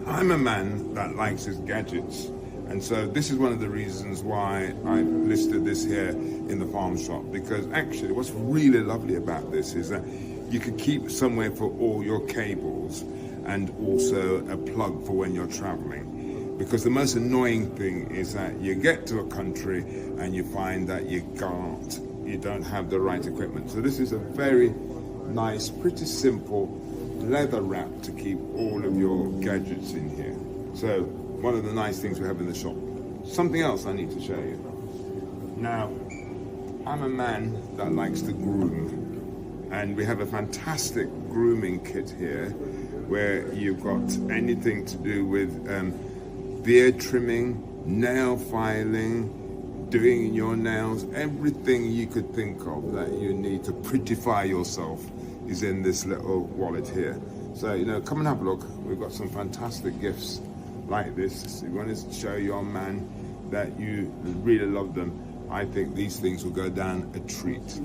I'm a man that likes his gadgets, and so this is one of the reasons why I listed this here in the farm shop, because actually what's really lovely about this is that you can keep somewhere for all your cables and also a plug for when you're traveling. Because the most annoying thing is that you get to a country and you find that you don't have the right equipment. So this is a very nice, pretty simple leather wrap to keep all of your gadgets in here. So one of the nice things we have in the shop. Something else I need to show you. Now, I'm a man that likes to groom, and we have a fantastic grooming kit here where you've got anything to do with beard trimming, nail filing, doing your nails, everything you could think of that you need to prettify yourself is in this little wallet here. So, you know, come and have a look. We've got some fantastic gifts like this. You want to show your man that you really love them. I think these things will go down a treat.